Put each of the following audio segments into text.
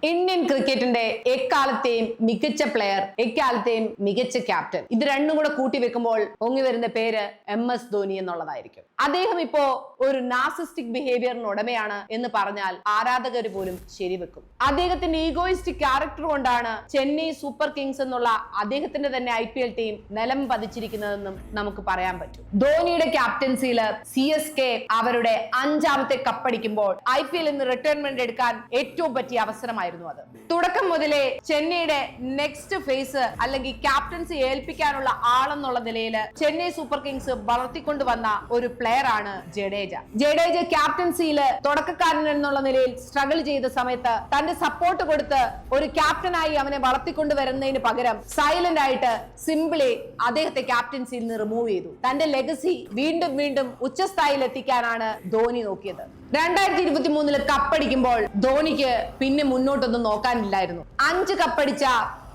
Indian ക്രിക്കറ്റിന്റെ എക്കാലത്തെയും മികച്ച പ്ലെയർ, എക്കാലത്തെയും മികച്ച ക്യാപ്റ്റൻ, ഇത് രണ്ടും കൂടെ കൂട്ടി വെക്കുമ്പോൾ പൊങ്ങി വരുന്ന പേര് MS ധോനി എന്നുള്ളതായിരിക്കും. അദ്ദേഹം ഇപ്പോ ഒരു നാർസിസ്റ്റിക് ബിഹേവിയറിന് ഉടമയാണ് എന്ന് പറഞ്ഞാൽ ആരാധകർ പോലും ശരിവെക്കും. അദ്ദേഹത്തിന്റെ ഈഗോയിസ്റ്റിക് ക്യാരക്ടർ കൊണ്ടാണ് ചെന്നൈ സൂപ്പർ കിങ്സ് എന്നുള്ള അദ്ദേഹത്തിന്റെ തന്നെ IPL ടീം നിലം പതിച്ചിരിക്കുന്നതെന്നും നമുക്ക് പറയാൻ പറ്റും. ധോനിയുടെ ക്യാപ്റ്റൻസിയിൽ CSK അവരുടെ 5ാമത്തെ കപ്പടിക്കുമ്പോൾ IPL നിന്ന് റിട്ടയർമെന്റ് എടുക്കാൻ ഏറ്റവും പറ്റിയ അവസരമായിരുന്നു അത്. തുടക്കം മുതലേ ചെന്നൈയുടെ നെക്സ്റ്റ് ഫേസ് അല്ലെങ്കിൽ ക്യാപ്റ്റൻസി ഏൽപ്പിക്കാനുള്ള ആളെന്നുള്ള നിലയിൽ ചെന്നൈ സൂപ്പർ കിങ്സ് വളർത്തിക്കൊണ്ടുവന്ന ഒരു പ്ലെയർ ആണ് ജഡേജ. ജഡേജ ക്യാപ്റ്റൻസിയിൽ തുടക്കക്കാരൻ എന്നുള്ള നിലയിൽ സ്ട്രഗിൾ ചെയ്ത സമയത്ത് തന്റെ സപ്പോർട്ട് കൊടുത്ത് ഒരു ക്യാപ്റ്റനായി അവനെ വളർത്തിക്കൊണ്ടുവരുന്നതിന് പകരം സൈലന്റ് ആയിട്ട് സിംപിളി അദ്ദേഹത്തെ ക്യാപ്റ്റൻസിയിൽ നിന്ന് റിമൂവ് ചെയ്തു. തന്റെ ലെഗസി വീണ്ടും വീണ്ടും ഉച്ചസ്ഥായിയിൽ എത്തിക്കാനാണ് ധോനി നോക്കിയത്. 2023 കപ്പടിക്കുമ്പോൾ ധോനിക്ക് പിന്നെ മുന്നോട്ടൊന്നും നോക്കാനില്ലായിരുന്നു. 5 കപ്പടിച്ച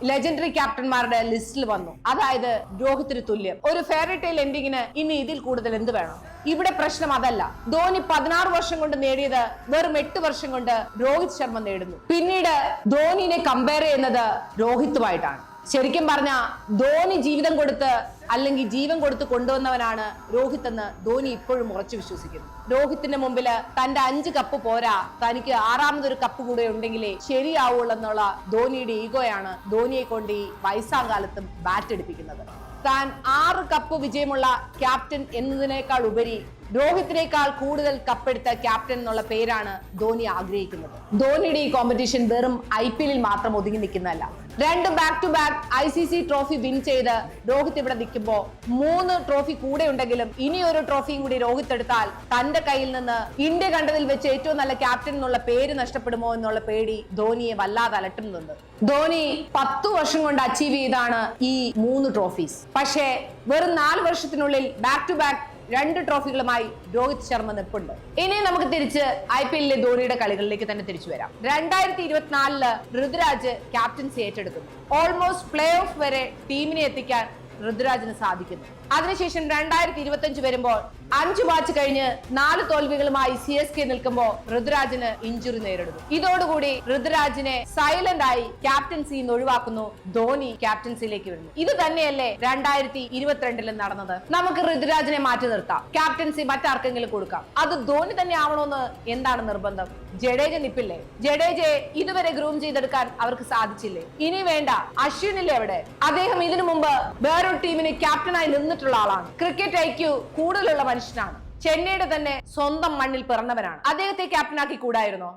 ലെജൻഡറി ക്യാപ്റ്റന്മാരുടെ ലിസ്റ്റിൽ വന്നു. അതായത് രോഹിത്തിന് തുല്യം. ഒരു ഫെയറി ടെയിൽ എൻഡിങ്ങിന് ഇനി ഇതിൽ കൂടുതൽ എന്ത് വേണം? ഇവിടെ പ്രശ്നം അതല്ല. ധോനി 16 വർഷം കൊണ്ട് നേടിയത് വെറും 8 വർഷം കൊണ്ട് രോഹിത് ശർമ്മ നേടുന്നു. പിന്നീട് ധോനിനെ കമ്പയർ ചെയ്യുന്നത് രോഹിത്തുമായിട്ടാണ്. ശരിക്കും പറഞ്ഞ ധോനി ജീവിതം കൊടുത്ത് അല്ലെങ്കിൽ ജീവൻ കൊടുത്ത് കൊണ്ടുവന്നവനാണ് രോഹിത് എന്ന് ധോനി ഇപ്പോഴും ഉറച്ചു വിശ്വസിക്കുന്നു. രോഹിത്തിന്റെ മുമ്പില് തന്റെ 5 കപ്പ് പോരാ, തനിക്ക് 6ാമതൊരു കപ്പ് കൂടെ ഉണ്ടെങ്കിലേ ശരിയാവുള്ളൂ എന്നുള്ള ധോനിയുടെ ഈഗോയാണ് ധോനിയെ കൊണ്ട് ഈ വയസ്സാം കാലത്തും ബാറ്റ് എടുപ്പിക്കുന്നത്. താൻ 6 കപ്പ് വിജയമുള്ള ക്യാപ്റ്റൻ എന്നതിനേക്കാൾ ഉപരി രോഹിത്തിനേക്കാൾ കൂടുതൽ കപ്പെടുത്ത ക്യാപ്റ്റൻ എന്നുള്ള പേരാണ് ധോനി ആഗ്രഹിക്കുന്നത്. ധോനിയുടെ ഈ കോമ്പറ്റീഷൻ വെറും IPL മാത്രം ഒതുങ്ങി നിൽക്കുന്നതല്ല. 2 back to back ICC trophy win ചെയ്ത് രോഹിത് ഇവിടെ നിൽക്കുമ്പോൾ 3 ട്രോഫി കൂടെ ഉണ്ടെങ്കിലും ഇനി ഒരു ട്രോഫിയും കൂടി രോഹിത് എടുത്താൽ തന്റെ കയ്യിൽ നിന്ന് ഇന്ത്യ കണ്ടതിൽ വെച്ച് ഏറ്റവും നല്ല ക്യാപ്റ്റൻ എന്നുള്ള പേര് നഷ്ടപ്പെടുമോ എന്നുള്ള പേടി ധോനിയെ വല്ലാതെ അലട്ടുന്നുണ്ട്. ധോനി 10 വർഷം കൊണ്ട് അച്ചീവ് ചെയ്താണ് ഈ 3 ട്രോഫീസ്. പക്ഷേ വെറും 4 വർഷത്തിനുള്ളിൽ ബാക്ക് ടു ബാക്ക് 2 ട്രോഫികളുമായി രോഹിത് ശർമ്മ നിൽപ്പുണ്ട്. ഇനി നമുക്ക് തിരിച്ച് IPL ധോനിയുടെ കളികളിലേക്ക് തന്നെ തിരിച്ചു വരാം. 2024 ഋതുരാജ് ക്യാപ്റ്റൻസി ഏറ്റെടുക്കുന്നു. ഓൾമോസ്റ്റ് പ്ലേ ഓഫ് വരെ ടീമിനെ എത്തിക്കാൻ ഋതുരാജിന് സാധിക്കുന്നു. അതിനുശേഷം 2025 വരുമ്പോൾ 5 മാച്ച് കഴിഞ്ഞ് 4 തോൽവികളുമായി CSK നിൽക്കുമ്പോൾ ഋതുരാജിന് ഇഞ്ചുറി നേരിടുന്നു. ഇതോടുകൂടി ഋതുരാജിനെ സൈലന്റ് ആയി ക്യാപ്റ്റൻസിയിൽ നിന്ന് ഒഴിവാക്കുന്നു. ധോനി ക്യാപ്റ്റൻസിയിലേക്ക് വരുന്നു. ഇത് തന്നെയല്ലേ 2022 നടന്നത്? നമുക്ക് ഋതുരാജിനെ മാറ്റി നിർത്താം, ക്യാപ്റ്റൻസി മറ്റാർക്കെങ്കിലും കൊടുക്കാം. അത് ധോനി തന്നെ ആവണമെന്ന് എന്താണ് നിർബന്ധം? ജഡേജ നിപ്പില്ലേ? ജഡേജയെ ഇതുവരെ ഗ്രൂം ചെയ്തെടുക്കാൻ അവർക്ക് സാധിച്ചില്ലേ? ഇനി വേണ്ട, അശ്വിനില്ലേ അവിടെ? അദ്ദേഹം ഇതിനു മുമ്പ് വേറൊരു ടീമിന് ക്യാപ്റ്റനായി നിന്നിട്ടുള്ള ആളാണ്. ക്രിക്കറ്റ് IQ കൂടുതലുള്ള മനുഷ്യനാണ്. ചെന്നൈയുടെ തന്നെ സ്വന്തം മണ്ണിൽ പിറന്നവനാണ്. അദ്ദേഹത്തെ ക്യാപ്റ്റനാക്കി കൂടായിരുന്നോ?